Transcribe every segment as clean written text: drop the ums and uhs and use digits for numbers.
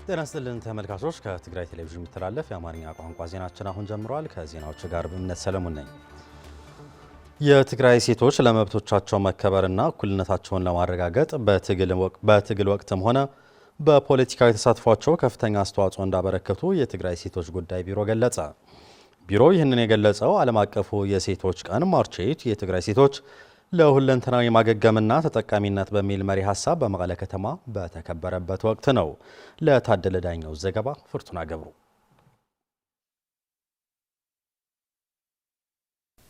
ጤና ይስጥልን ተመልካቾች ከትግራይ ቴሌቪዥን የሚተላለፍ የአማርኛ ቋንቋ ዜናችን አሁን ጀምሯል። ከዜናዎቹ ጋር በእምነት ሰለሞን ነኝ። የትግራይ ሴቶች ለመብቶቻቸው መከበርና እኩልነታቸውን ለማረጋገጥ በትግል ወቅትም ሆነ በፖለቲካዊ ተሳትፏቸው ከፍተኛ አስተዋጽኦ እንዳበረከቱ የትግራይ ሴቶች ጉዳይ ቢሮ ገለጸ። ቢሮው ይህንን የገለጸው ዓለም አቀፉ የሴቶች ቀን ማርች 8 የትግራይ ሴቶች ለሁለንተናዊ ማገገምና ተጠቃሚነት በሚል መሪ ሐሳብ በመቀለ ከተማ በተከበረበት ወቅት ነው። ለታደለ ዳኛው ዘገባ ፍርቱና ገብሩ።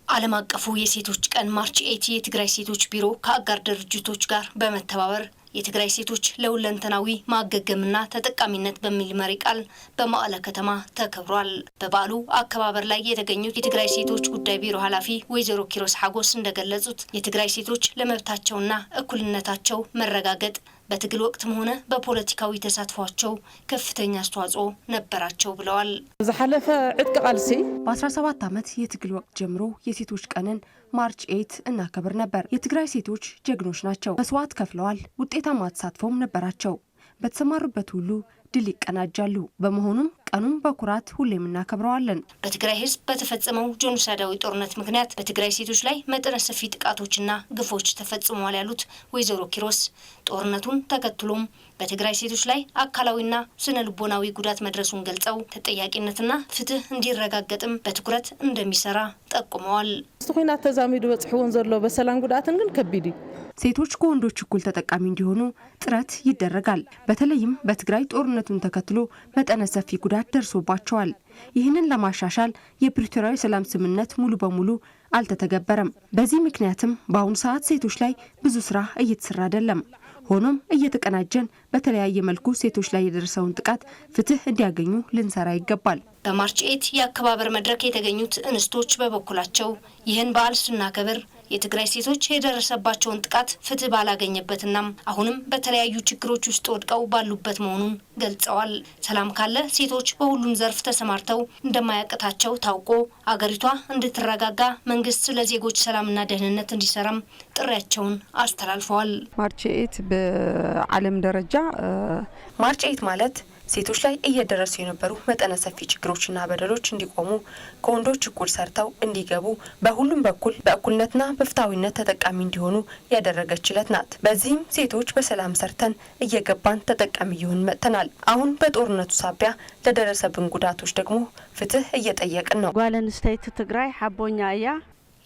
ዓለም አቀፉ የሴቶች ቀን ማርች 8 የትግራይ ሴቶች ቢሮ ከአጋር ድርጅቶች ጋር በመተባበር የትግራይ ሴቶች ለሁለንተናዊ ማገገምና ተጠቃሚነት በሚል መሪ ቃል በመቀለ ከተማ ተከብሯል። በበዓሉ አከባበር ላይ የተገኙት የትግራይ ሴቶች ጉዳይ ቢሮ ኃላፊ ወይዘሮ ኪሮስ ሐጎስ እንደገለጹት የትግራይ ሴቶች ለመብታቸውና እኩልነታቸው መረጋገጥ በትግል ወቅትም ሆነ በፖለቲካዊ ተሳትፏቸው ከፍተኛ አስተዋጽኦ ነበራቸው ብለዋል። ዘሐለፈ ዕጥቅ ቃልሲ በ17 ዓመት የትግል ወቅት ጀምሮ የሴቶች ቀንን ማርች 8 እናከብር ነበር። የትግራይ ሴቶች ጀግኖች ናቸው። መስዋዕት ከፍለዋል። ውጤታማ ተሳትፎም ነበራቸው። በተሰማሩበት ሁሉ ድል ይቀናጃሉ። በመሆኑም ቀኑን በኩራት ሁሌም እናከብረዋለን። በትግራይ ሕዝብ በተፈጸመው ጄኖሳይዳዊ ጦርነት ምክንያት በትግራይ ሴቶች ላይ መጠነ ሰፊ ጥቃቶችና ግፎች ተፈጽመዋል ያሉት ወይዘሮ ኪሮስ ጦርነቱን ተከትሎም በትግራይ ሴቶች ላይ አካላዊና ስነ ልቦናዊ ጉዳት መድረሱን ገልጸው ተጠያቂነትና ፍትህ እንዲረጋገጥም በትኩረት እንደሚሰራ ጠቁመዋል። ኩናት ተዛሚዱ በጽሑን ዘሎ በሰላም ጉዳትን ግን ከቢዲ ሴቶች ከወንዶች እኩል ተጠቃሚ እንዲሆኑ ጥረት ይደረጋል። በተለይም በትግራይ ጦርነቱን ተከትሎ መጠነ ሰፊ ጉዳት ደርሶባቸዋል። ይህንን ለማሻሻል የፕሪቶሪያዊ ሰላም ስምምነት ሙሉ በሙሉ አልተተገበረም። በዚህ ምክንያትም በአሁኑ ሰዓት ሴቶች ላይ ብዙ ስራ እየተሰራ አይደለም። ሆኖም እየተቀናጀን በተለያየ መልኩ ሴቶች ላይ የደረሰውን ጥቃት ፍትህ እንዲያገኙ ልንሰራ ይገባል። በማርች 8 የአከባበር መድረክ የተገኙት እንስቶች በበኩላቸው ይህን በዓል ስናከብር የትግራይ ሴቶች የደረሰባቸውን ጥቃት ፍትህ ባላገኘበትና አሁንም በተለያዩ ችግሮች ውስጥ ወድቀው ባሉበት መሆኑን ገልጸዋል። ሰላም ካለ ሴቶች በሁሉም ዘርፍ ተሰማርተው እንደማያቅታቸው ታውቆ አገሪቷ እንድትረጋጋ መንግስት ለዜጎች ሰላምና ደህንነት እንዲሰራም ጥሪያቸውን አስተላልፈዋል። ማርች 8 በዓለም ደረጃ ማርች 8 ማለት ሴቶች ላይ እየደረሱ የነበሩ መጠነ ሰፊ ችግሮችና በደሎች እንዲቆሙ ከወንዶች እኩል ሰርተው እንዲገቡ በሁሉም በኩል በእኩልነትና በፍትሃዊነት ተጠቃሚ እንዲሆኑ ያደረገች ዕለት ናት። በዚህም ሴቶች በሰላም ሰርተን እየገባን ተጠቃሚ እየሆን መጥተናል። አሁን በጦርነቱ ሳቢያ ለደረሰብን ጉዳቶች ደግሞ ፍትህ እየጠየቅን ነው። ጓል አንስታይት ትግራይ ሐቦኛ እያ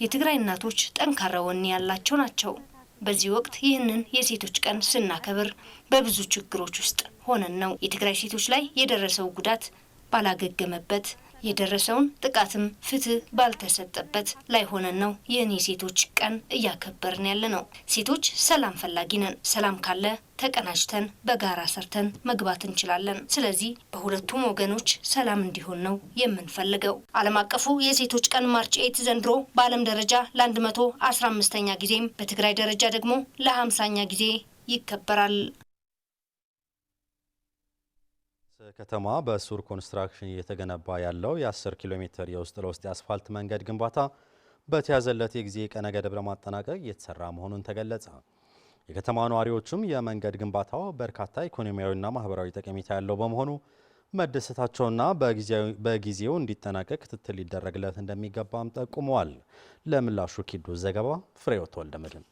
የትግራይ እናቶች ጠንካራ ወኔ ያላቸው ናቸው። በዚህ ወቅት ይህንን የሴቶች ቀን ስናከብር በብዙ ችግሮች ውስጥ ሆነን ነው። የትግራይ ሴቶች ላይ የደረሰው ጉዳት ባላገገመበት የደረሰውን ጥቃትም ፍትህ ባልተሰጠበት ላይ ሆነን ነው ይህን የሴቶች ቀን እያከበርን ያለ ነው። ሴቶች ሰላም ፈላጊ ነን። ሰላም ካለ ተቀናጅተን በጋራ ሰርተን መግባት እንችላለን። ስለዚህ በሁለቱም ወገኖች ሰላም እንዲሆን ነው የምንፈልገው። ዓለም አቀፉ የሴቶች ቀን ማርች 8 ዘንድሮ በዓለም ደረጃ ለ115ኛ ጊዜም በትግራይ ደረጃ ደግሞ ለ50ኛ ጊዜ ይከበራል። ከተማ በሱር ኮንስትራክሽን እየተገነባ ያለው የ10 ኪሎ ሜትር የውስጥ ለውስጥ የአስፋልት መንገድ ግንባታ በተያዘለት የጊዜ ቀነ ገደብ ለማጠናቀቅ እየተሰራ መሆኑን ተገለጸ። የከተማ ነዋሪዎችም የመንገድ ግንባታው በርካታ ኢኮኖሚያዊና ማህበራዊ ጠቀሜታ ያለው በመሆኑ መደሰታቸውና በጊዜው እንዲጠናቀቅ ክትትል ሊደረግለት እንደሚገባም ጠቁመዋል። ለምላሹ ኪዱ ዘገባ ፍሬህይወት ወልደመድህን።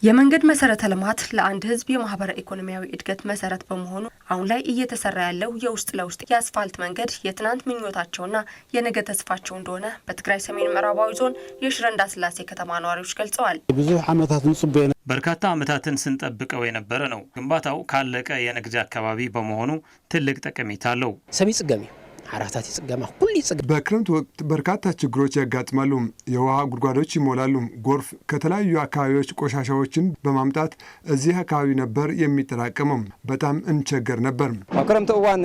የመንገድ መሰረተ ልማት ለአንድ ህዝብ የማህበራዊ ኢኮኖሚያዊ እድገት መሰረት በመሆኑ አሁን ላይ እየተሰራ ያለው የውስጥ ለውስጥ የአስፋልት መንገድ የትናንት ምኞታቸውና የነገ ተስፋቸው እንደሆነ በትግራይ ሰሜን ምዕራባዊ ዞን የሽረ እንዳስላሴ ከተማ ነዋሪዎች ገልጸዋል። ብዙ ዓመታትን ጽበና በርካታ ዓመታትን ስንጠብቀው የነበረ ነው። ግንባታው ካለቀ የንግድ አካባቢ በመሆኑ ትልቅ ጠቀሜታ አለው። ሰሚ ጽገሚ አራታት ይጽገማ ሁሉ ይጽገማ። በክረምት ወቅት በርካታ ችግሮች ያጋጥማሉ። የውሃ ጉድጓዶች ይሞላሉ። ጎርፍ ከተለያዩ አካባቢዎች ቆሻሻዎችን በማምጣት እዚህ አካባቢ ነበር የሚጠራቀመው። በጣም እንቸገር ነበር። በክረምት ዋን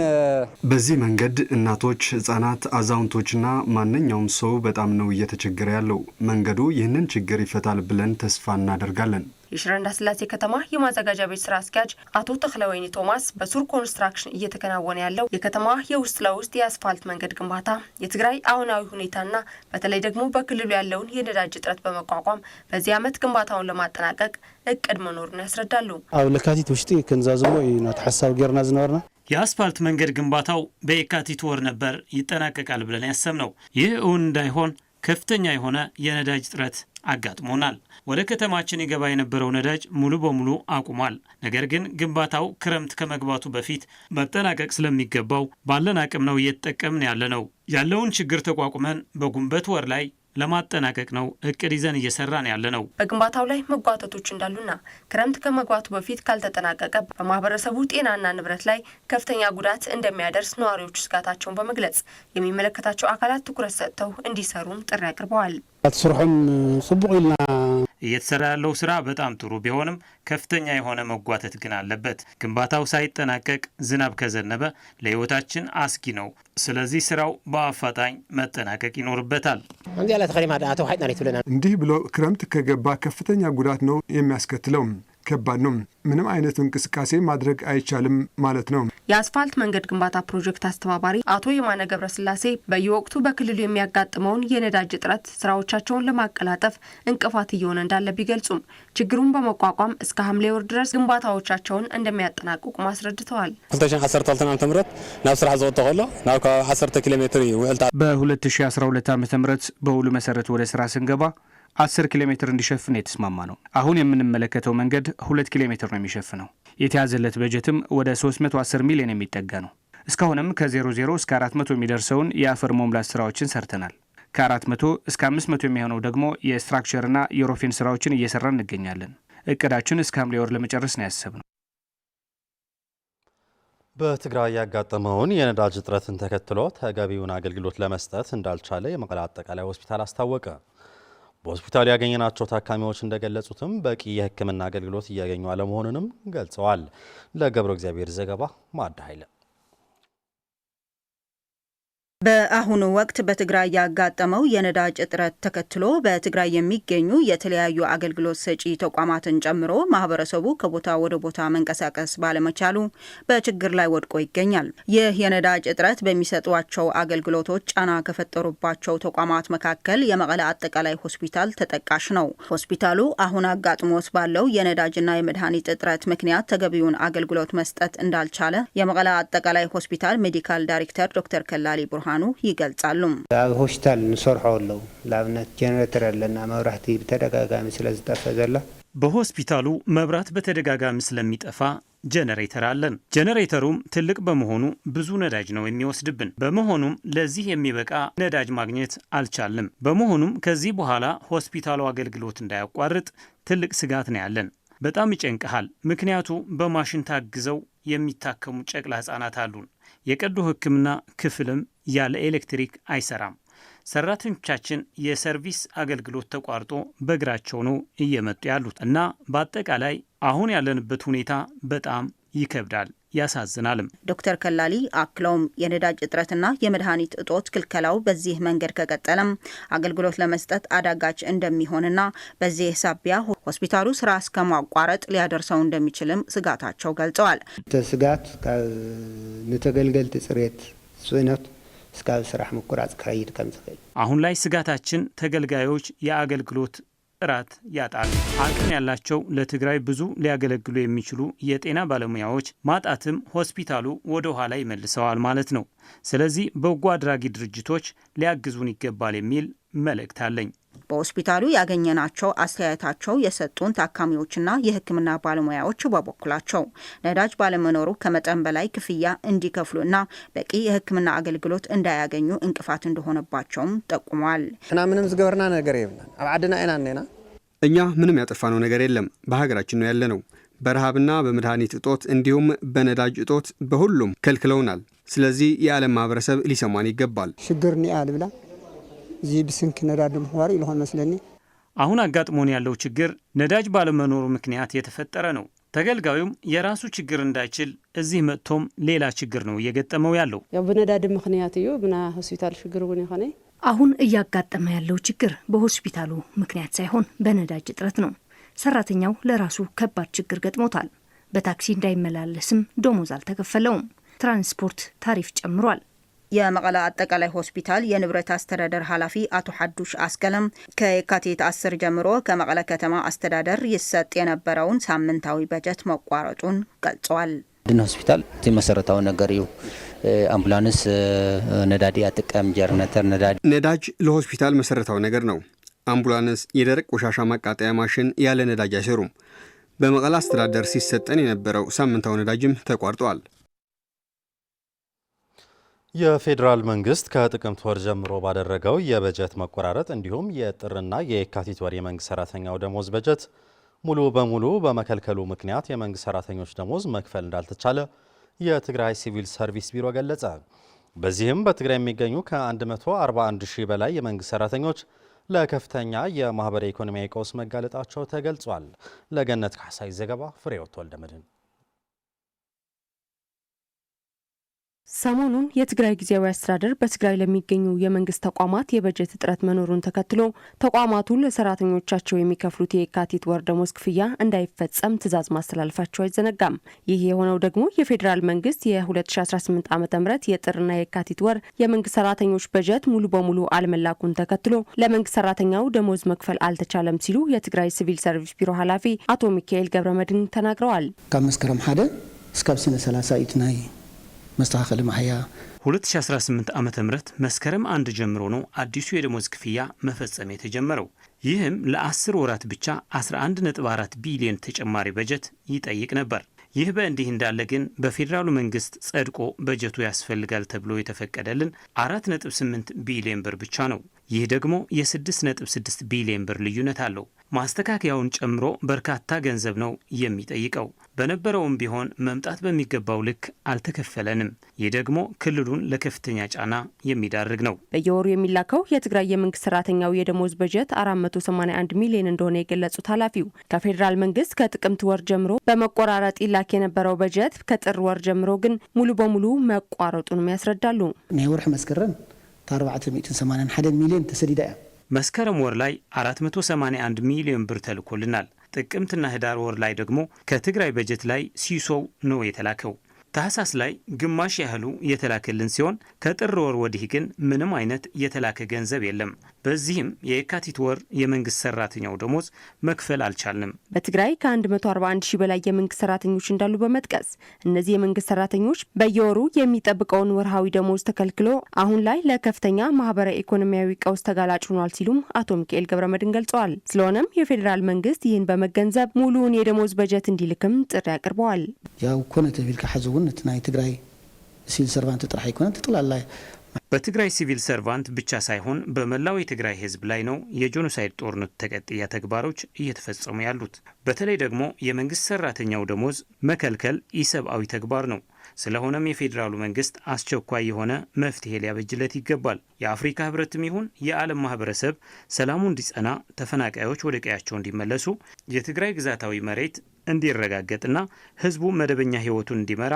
በዚህ መንገድ እናቶች፣ ህጻናት፣ አዛውንቶችና ማንኛውም ሰው በጣም ነው እየተቸገረ ያለው። መንገዱ ይህንን ችግር ይፈታል ብለን ተስፋ እናደርጋለን። የሽረ እንዳስላሴ ከተማ የማዘጋጃ ቤት ስራ አስኪያጅ አቶ ተክለወይኒ ቶማስ በሱር ኮንስትራክሽን እየተከናወነ ያለው የከተማዋ የውስጥ ለውስጥ የአስፋልት መንገድ ግንባታ የትግራይ አሁናዊ ሁኔታና በተለይ ደግሞ በክልሉ ያለውን የነዳጅ እጥረት በመቋቋም በዚህ ዓመት ግንባታውን ለማጠናቀቅ እቅድ መኖሩን ያስረዳሉ። አው ለካቲት ውሽጢ ከንዛዝሞ ይናት ሐሳብ ገርና ዝነበርና የአስፋልት መንገድ ግንባታው በየካቲት ወር ነበር ይጠናቀቃል ብለን ያሰብነው። ይህ እውን እንዳይሆን ከፍተኛ የሆነ የነዳጅ እጥረት አጋጥሞናል። ወደ ከተማችን ይገባ የነበረው ነዳጅ ሙሉ በሙሉ አቁሟል። ነገር ግን ግንባታው ክረምት ከመግባቱ በፊት መጠናቀቅ ስለሚገባው ባለን አቅም ነው እየተጠቀምን ያለነው። ያለውን ችግር ተቋቁመን በጉንበት ወር ላይ ለማጠናቀቅ ነው እቅድ ይዘን እየሰራን ያለነው። በግንባታው ላይ መጓተቶች እንዳሉና ክረምት ከመግባቱ በፊት ካልተጠናቀቀ በማህበረሰቡ ጤናና ንብረት ላይ ከፍተኛ ጉዳት እንደሚያደርስ ነዋሪዎቹ ስጋታቸውን በመግለጽ የሚመለከታቸው አካላት ትኩረት ሰጥተው እንዲሰሩም ጥሪ አቅርበዋል። አትስሩም ጽቡቅ ይልና እየተሰራ ያለው ስራ በጣም ጥሩ ቢሆንም ከፍተኛ የሆነ መጓተት ግን አለበት። ግንባታው ሳይጠናቀቅ ዝናብ ከዘነበ ለህይወታችን አስጊ ነው። ስለዚህ ስራው በአፋጣኝ መጠናቀቅ ይኖርበታል። እንዲህ ብሎ ክረምት ከገባ ከፍተኛ ጉዳት ነው የሚያስከትለው። ከባድ ነው። ምንም አይነት እንቅስቃሴ ማድረግ አይቻልም ማለት ነው። የአስፋልት መንገድ ግንባታ ፕሮጀክት አስተባባሪ አቶ የማነ ገብረስላሴ በየወቅቱ በክልሉ የሚያጋጥመውን የነዳጅ እጥረት ስራዎቻቸውን ለማቀላጠፍ እንቅፋት እየሆነ እንዳለ ቢገልጹም ችግሩን በመቋቋም እስከ ሐምሌ ወር ድረስ ግንባታዎቻቸውን እንደሚያጠናቅቁ አስረድተዋል። 2012 ዓ.ም ናብ ስራሕ ዘወጣ ሆሎ ናብ 10 ኪሎ ሜትር ይውልታ በ2012 ዓ.ም በውሉ መሰረት ወደ ስራ ስንገባ 10 ኪሎ ሜትር እንዲሸፍን የተስማማ ነው። አሁን የምንመለከተው መንገድ 2 ኪሎ ሜትር ነው የሚሸፍነው። የተያዘለት በጀትም ወደ 310 ሚሊዮን የሚጠጋ ነው። እስካሁንም ከ00 እስከ 400 የሚደርሰውን የአፈር መሙላት ስራዎችን ሰርተናል። ከ400 እስከ 500 የሚሆነው ደግሞ የስትራክቸርና የሮፊን ስራዎችን እየሰራን እንገኛለን። እቅዳችን እስከ ሐምሌ ወር ለመጨረስ ነው ያሰብነው። በትግራይ ያጋጠመውን የነዳጅ እጥረትን ተከትሎ ተገቢውን አገልግሎት ለመስጠት እንዳልቻለ የመቀለ አጠቃላይ ሆስፒታል አስታወቀ። በሆስፒታሉ ያገኘናቸው ታካሚዎች እንደገለጹትም በቂ የሕክምና አገልግሎት እያገኙ አለመሆኑንም ገልጸዋል። ለገብረ እግዚአብሔር ዘገባ ማዕድ ኃይለ። በአሁኑ ወቅት በትግራይ ያጋጠመው የነዳጅ እጥረት ተከትሎ በትግራይ የሚገኙ የተለያዩ አገልግሎት ሰጪ ተቋማትን ጨምሮ ማህበረሰቡ ከቦታ ወደ ቦታ መንቀሳቀስ ባለመቻሉ በችግር ላይ ወድቆ ይገኛል። ይህ የነዳጅ እጥረት በሚሰጧቸው አገልግሎቶች ጫና ከፈጠሩባቸው ተቋማት መካከል የመቀለ አጠቃላይ ሆስፒታል ተጠቃሽ ነው። ሆስፒታሉ አሁን አጋጥሞት ባለው የነዳጅና የመድኃኒት እጥረት ምክንያት ተገቢውን አገልግሎት መስጠት እንዳልቻለ የመቀለ አጠቃላይ ሆስፒታል ሜዲካል ዳይሬክተር ዶክተር ከላሊ ቡርሃኑ ይገልጻሉ። ሆስፒታል ንሰርሖ አለው ላብነት ጄኔሬተር ያለና መብራህቲ በተደጋጋሚ ስለዝጠፋ ዘላ በሆስፒታሉ መብራት በተደጋጋሚ ስለሚጠፋ ጄኔሬተር አለን። ጄኔሬተሩም ትልቅ በመሆኑ ብዙ ነዳጅ ነው የሚወስድብን። በመሆኑም ለዚህ የሚበቃ ነዳጅ ማግኘት አልቻልም። በመሆኑም ከዚህ በኋላ ሆስፒታሉ አገልግሎት እንዳያቋርጥ ትልቅ ስጋት ነው ያለን። በጣም ይጨንቀሃል። ምክንያቱ በማሽን ታግዘው የሚታከሙ ጨቅላ ህጻናት አሉን። የቀዶ ሕክምና ክፍልም ያለ ኤሌክትሪክ አይሰራም። ሰራተኞቻችን የሰርቪስ አገልግሎት ተቋርጦ በእግራቸው ነው እየመጡ ያሉት እና በአጠቃላይ አሁን ያለንበት ሁኔታ በጣም ይከብዳል፣ ያሳዝናልም። ዶክተር ከላሊ አክለውም የነዳጅ እጥረትና የመድኃኒት እጦት ክልከላው በዚህ መንገድ ከቀጠለም አገልግሎት ለመስጠት አዳጋች እንደሚሆንና በዚህ ሳቢያ ሆስፒታሉ ስራ እስከ ማቋረጥ ሊያደርሰው እንደሚችልም ስጋታቸው ገልጸዋል። ስጋት ንተገልገልቲ ጽሬት ጽዕነት እስከ ስራሕ ምቁራጽ ከይድ ከምጽፈል አሁን ላይ ስጋታችን ተገልጋዮች የአገልግሎት ጥራት ያጣሉ። አቅም ያላቸው ለትግራይ ብዙ ሊያገለግሉ የሚችሉ የጤና ባለሙያዎች ማጣትም ሆስፒታሉ ወደ ኋላ ይመልሰዋል ማለት ነው። ስለዚህ በጎ አድራጊ ድርጅቶች ሊያግዙን ይገባል የሚል መልእክት አለኝ። በሆስፒታሉ ያገኘናቸው አስተያየታቸው የሰጡን ታካሚዎችና የሕክምና ባለሙያዎች በበኩላቸው ነዳጅ ባለመኖሩ ከመጠን በላይ ክፍያ እንዲከፍሉና በቂ የሕክምና አገልግሎት እንዳያገኙ እንቅፋት እንደሆነባቸውም ጠቁመዋል። እና ምንም ዝገበርና ነገር የለም አብዓድና አይናነና እኛ ምንም ያጠፋነው ነገር የለም። በሀገራችን ነው ያለነው። በረሃብና በመድኃኒት እጦት እንዲሁም በነዳጅ እጦት በሁሉም ከልክለውናል። ስለዚህ የዓለም ማህበረሰብ ሊሰማን ይገባል። ሽግርኒ አልብላ እዚህ ብስንክ ነዳጅ ምኽባር ይልሆን መስለኒ አሁን አጋጥሞን ያለው ችግር ነዳጅ ባለመኖሩ ምክንያት የተፈጠረ ነው። ተገልጋዩም የራሱ ችግር እንዳይችል እዚህ መጥቶም ሌላ ችግር ነው እየገጠመው ያለው። ያው በነዳጅ ምክንያት እዩ ብና ሆስፒታል ችግር ሆነ ይሆነ አሁን እያጋጠመ ያለው ችግር በሆስፒታሉ ምክንያት ሳይሆን በነዳጅ እጥረት ነው። ሰራተኛው ለራሱ ከባድ ችግር ገጥሞታል። በታክሲ እንዳይመላለስም ደሞዝ አልተከፈለውም። ትራንስፖርት ታሪፍ ጨምሯል። የመቀለ አጠቃላይ ሆስፒታል የንብረት አስተዳደር ኃላፊ አቶ ሐዱሽ አስገለም ከየካቲት 10 ጀምሮ ከመቀለ ከተማ አስተዳደር ይሰጥ የነበረውን ሳምንታዊ በጀት መቋረጡን ገልጸዋል። ድን ሆስፒታል እቲ መሰረታዊ ነገር እዩ። አምቡላንስ ነዳዲ አጥቀም ጀነሬተር ነዳጅ ለሆስፒታል መሰረታዊ ነገር ነው። አምቡላንስ የደረቅ ቆሻሻ ማቃጠያ ማሽን ያለ ነዳጅ አይሰሩም። በመቀለ አስተዳደር ሲሰጠን የነበረው ሳምንታዊ ነዳጅም ተቋርጧል። የፌዴራል መንግስት ከጥቅምት ወር ጀምሮ ባደረገው የበጀት መቆራረጥ እንዲሁም የጥርና የካቲት ወር የመንግስት ሰራተኛው ደሞዝ በጀት ሙሉ በሙሉ በመከልከሉ ምክንያት የመንግስት ሰራተኞች ደሞዝ መክፈል እንዳልተቻለ የትግራይ ሲቪል ሰርቪስ ቢሮ ገለጸ። በዚህም በትግራይ የሚገኙ ከ141 ሺህ በላይ የመንግስት ሰራተኞች ለከፍተኛ የማህበራዊ ኢኮኖሚያዊ ቀውስ መጋለጣቸው ተገልጿል። ለገነት ካሳይ ዘገባ ፍሬህይወት ወልደመድህን። ሰሞኑን የትግራይ ጊዜያዊ አስተዳደር በትግራይ ለሚገኙ የመንግስት ተቋማት የበጀት እጥረት መኖሩን ተከትሎ ተቋማቱ ለሰራተኞቻቸው የሚከፍሉት የካቲት ወር ደሞዝ ክፍያ እንዳይፈጸም ትዕዛዝ ማስተላለፋቸው አይዘነጋም። ይህ የሆነው ደግሞ የፌዴራል መንግስት የ2018 ዓ.ም የጥርና የካቲት ወር የመንግስት ሰራተኞች በጀት ሙሉ በሙሉ አለመላኩን ተከትሎ ለመንግስት ሰራተኛው ደሞዝ መክፈል አልተቻለም ሲሉ የትግራይ ሲቪል ሰርቪስ ቢሮ ኃላፊ አቶ ሚካኤል ገብረመድህን ተናግረዋል። ካብ መስከረም 1 እስከ ሰኔ 30 ኢትናይ መስተካከል ማህያ 2018 ዓመተ ምህረት መስከረም 1 ጀምሮ ነው አዲሱ የደሞዝ ክፍያ መፈጸም የተጀመረው። ይህም ለ10 ወራት ብቻ 11.4 ቢሊዮን ተጨማሪ በጀት ይጠይቅ ነበር። ይህ በእንዲህ እንዳለ ግን በፌዴራሉ መንግስት ጸድቆ በጀቱ ያስፈልጋል ተብሎ የተፈቀደልን 4.8 ቢሊዮን ብር ብቻ ነው። ይህ ደግሞ የ6.6 ቢሊዮን ብር ልዩነት አለው። ማስተካከያውን ጨምሮ በርካታ ገንዘብ ነው የሚጠይቀው። በነበረውም ቢሆን መምጣት በሚገባው ልክ አልተከፈለንም። ይህ ደግሞ ክልሉን ለከፍተኛ ጫና የሚዳርግ ነው። በየወሩ የሚላከው የትግራይ የመንግስት ሰራተኛው የደሞዝ በጀት 481 ሚሊዮን እንደሆነ የገለጹት ኃላፊው ከፌዴራል መንግስት ከጥቅምት ወር ጀምሮ በመቆራረጥ ይላክ የነበረው በጀት ከጥር ወር ጀምሮ ግን ሙሉ በሙሉ መቋረጡንም ያስረዳሉ። ናይ ወርሒ መስከረም 481 ሚሊዮን ተሰዲዳ መስከረም ወር ላይ 481 ሚሊዮን ብር ተልኮልናል። ጥቅምትና ህዳር ወር ላይ ደግሞ ከትግራይ በጀት ላይ ሲሶው ነው የተላከው። ታህሳስ ላይ ግማሽ ያህሉ የተላከልን ሲሆን ከጥር ወር ወዲህ ግን ምንም አይነት የተላከ ገንዘብ የለም። በዚህም የካቲት ወር የመንግስት ሰራተኛው ደሞዝ መክፈል አልቻልንም። በትግራይ ከ141 ሺህ በላይ የመንግስት ሰራተኞች እንዳሉ በመጥቀስ እነዚህ የመንግስት ሰራተኞች በየወሩ የሚጠብቀውን ወርሃዊ ደሞዝ ተከልክሎ አሁን ላይ ለከፍተኛ ማህበራዊ ኢኮኖሚያዊ ቀውስ ተጋላጭ ሆኗል ሲሉም አቶ ሚካኤል ገብረመድህን ገልጸዋል። ስለሆነም የፌዴራል መንግስት ይህን በመገንዘብ ሙሉውን የደሞዝ በጀት እንዲልክም ጥሪ አቅርበዋል። ያው ኮነ ተቢልካ ሐዘውን ናይ ትግራይ ሲቪል ሰርቫንት ጥራይ ይኮነ ተጥላላ በትግራይ ሲቪል ሰርቫንት ብቻ ሳይሆን በመላው የትግራይ ህዝብ ላይ ነው የጄኖሳይድ ጦርነት ተቀጥያ ተግባሮች እየተፈጸሙ ያሉት። በተለይ ደግሞ የመንግስት ሰራተኛው ደሞዝ መከልከል ኢሰብአዊ ተግባር ነው። ስለሆነም የፌዴራሉ መንግስት አስቸኳይ የሆነ መፍትሄ ሊያበጅለት ይገባል። የአፍሪካ ህብረትም ይሁን የዓለም ማህበረሰብ ሰላሙ እንዲጸና፣ ተፈናቃዮች ወደ ቀያቸው እንዲመለሱ፣ የትግራይ ግዛታዊ መሬት እንዲረጋገጥና ህዝቡ መደበኛ ህይወቱን እንዲመራ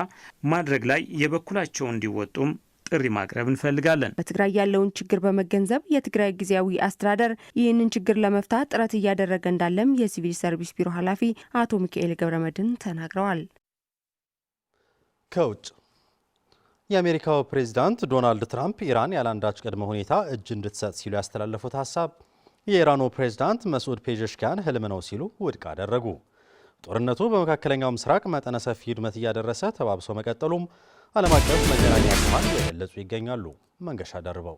ማድረግ ላይ የበኩላቸው እንዲወጡም ጥሪ ማቅረብ እንፈልጋለን። በትግራይ ያለውን ችግር በመገንዘብ የትግራይ ጊዜያዊ አስተዳደር ይህንን ችግር ለመፍታት ጥረት እያደረገ እንዳለም የሲቪል ሰርቪስ ቢሮ ኃላፊ አቶ ሚካኤል ገብረመድህን ተናግረዋል። ከውጭ የአሜሪካው ፕሬዝዳንት ዶናልድ ትራምፕ ኢራን ያለአንዳች ቅድመ ሁኔታ እጅ እንድትሰጥ ሲሉ ያስተላለፉት ሀሳብ የኢራኑ ፕሬዝዳንት መስዑድ ፔዜሽኪያን ህልም ነው ሲሉ ውድቅ አደረጉ። ጦርነቱ በመካከለኛው ምስራቅ መጠነ ሰፊ ውድመት እያደረሰ ተባብሶ መቀጠሉም ዓለም አቀፍ መገናኛ ብዙሃን እየገለጹ ይገኛሉ። መንገሻ ደርበው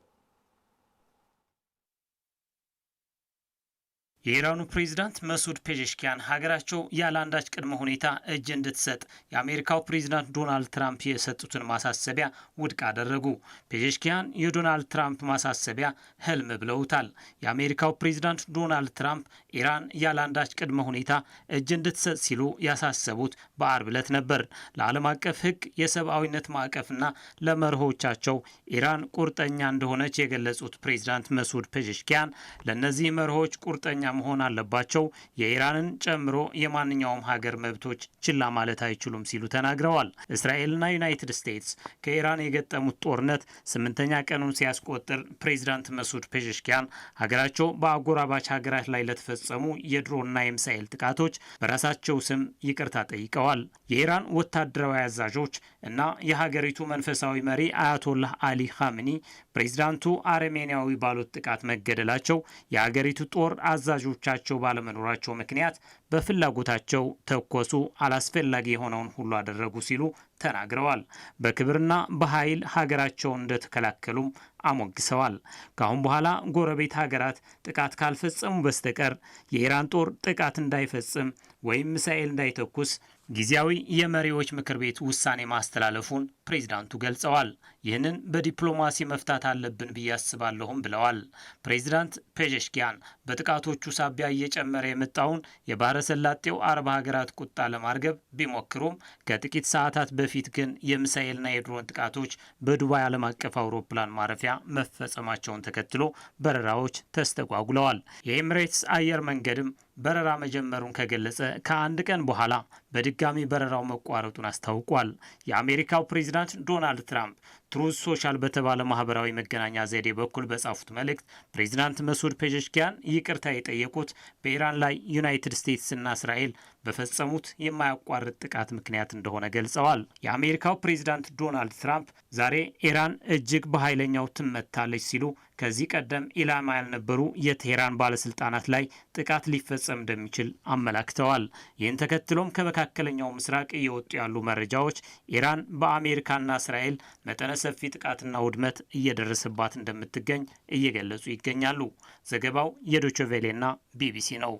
የኢራኑ ፕሬዝዳንት መስዑድ ፔዜሽኪያን ሀገራቸው ያለ አንዳች ቅድመ ሁኔታ እጅ እንድትሰጥ የአሜሪካው ፕሬዝዳንት ዶናልድ ትራምፕ የሰጡትን ማሳሰቢያ ውድቅ አደረጉ። ፔዜሽኪያን የዶናልድ ትራምፕ ማሳሰቢያ ህልም ብለውታል። የአሜሪካው ፕሬዝዳንት ዶናልድ ትራምፕ ኢራን ያለ አንዳች ቅድመ ሁኔታ እጅ እንድትሰጥ ሲሉ ያሳሰቡት በአርብ ዕለት ነበር። ለዓለም አቀፍ ሕግ የሰብአዊነት ማዕቀፍና ለመርሆቻቸው ኢራን ቁርጠኛ እንደሆነች የገለጹት ፕሬዝዳንት መስዑድ ፔዜሽኪያን ለእነዚህ መርሆች ቁርጠኛ መሆን አለባቸው። የኢራንን ጨምሮ የማንኛውም ሀገር መብቶች ችላ ማለት አይችሉም ሲሉ ተናግረዋል። እስራኤልና ዩናይትድ ስቴትስ ከኢራን የገጠሙት ጦርነት 8ኛ ቀኑን ሲያስቆጥር ፕሬዚዳንት መሱድ ፔዜሽኪያን ሀገራቸው በአጎራባች ሀገራት ላይ ለተፈጸሙ የድሮንና የሚሳኤል ጥቃቶች በራሳቸው ስም ይቅርታ ጠይቀዋል። የኢራን ወታደራዊ አዛዦች እና የሀገሪቱ መንፈሳዊ መሪ አያቶላህ አሊ ኻሜኒ ፕሬዚዳንቱ አርሜኒያዊ ባሉት ጥቃት መገደላቸው የሀገሪቱ ጦር አዛዦቻቸው ባለመኖራቸው ምክንያት በፍላጎታቸው ተኮሱ፣ አላስፈላጊ የሆነውን ሁሉ አደረጉ ሲሉ ተናግረዋል። በክብርና በኃይል ሀገራቸውን እንደተከላከሉም አሞግሰዋል። ከአሁን በኋላ ጎረቤት ሀገራት ጥቃት ካልፈጸሙ በስተቀር የኢራን ጦር ጥቃት እንዳይፈጽም ወይም ሚሳኤል እንዳይተኩስ ጊዜያዊ የመሪዎች ምክር ቤት ውሳኔ ማስተላለፉን ፕሬዝዳንቱ ገልጸዋል። ይህንን በዲፕሎማሲ መፍታት አለብን ብዬ አስባለሁም ብለዋል። ፕሬዝዳንት ፔዜሽኪያን በጥቃቶቹ ሳቢያ እየጨመረ የመጣውን የባህረ ሰላጤው አረብ ሀገራት ቁጣ ለማርገብ ቢሞክሩም ከጥቂት ሰዓታት በፊት ግን የሚሳኤልና የድሮን ጥቃቶች በዱባይ ዓለም አቀፍ አውሮፕላን ማረፊያ መፈጸማቸውን ተከትሎ በረራዎች ተስተጓጉለዋል። የኤሚሬትስ አየር መንገድም በረራ መጀመሩን ከገለጸ ከአንድ ቀን በኋላ በድጋሚ በረራው መቋረጡን አስታውቋል። የአሜሪካው ፕሬዚዳንት ዶናልድ ትራምፕ ትሩዝ ሶሻል በተባለ ማህበራዊ መገናኛ ዘዴ በኩል በጻፉት መልእክት ፕሬዚዳንት መሱድ ፔዜሽኪያን ይቅርታ የጠየቁት በኢራን ላይ ዩናይትድ ስቴትስና እስራኤል በፈጸሙት የማያቋርጥ ጥቃት ምክንያት እንደሆነ ገልጸዋል። የአሜሪካው ፕሬዚዳንት ዶናልድ ትራምፕ ዛሬ ኢራን እጅግ በኃይለኛው ትመታለች ሲሉ ከዚህ ቀደም ኢላማ ያልነበሩ የቴህራን ባለስልጣናት ላይ ጥቃት ሊፈጸም እንደሚችል አመላክተዋል። ይህን ተከትሎም ከመካከለኛው ምስራቅ እየወጡ ያሉ መረጃዎች ኢራን በአሜሪካና እስራኤል መጠነ ሰፊ ጥቃትና ውድመት እየደረሰባት እንደምትገኝ እየገለጹ ይገኛሉ። ዘገባው የዶቼ ቬሌና ቢቢሲ ነው።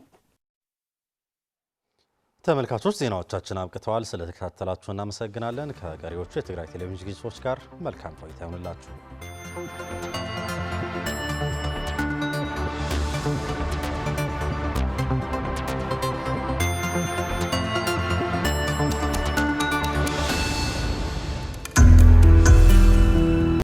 ተመልካቾች ዜናዎቻችን አብቅተዋል። ስለተከታተላችሁ እናመሰግናለን። ከቀሪዎቹ የትግራይ ቴሌቪዥን ዝግጅቶች ጋር መልካም ቆይታ ይሁንላችሁ።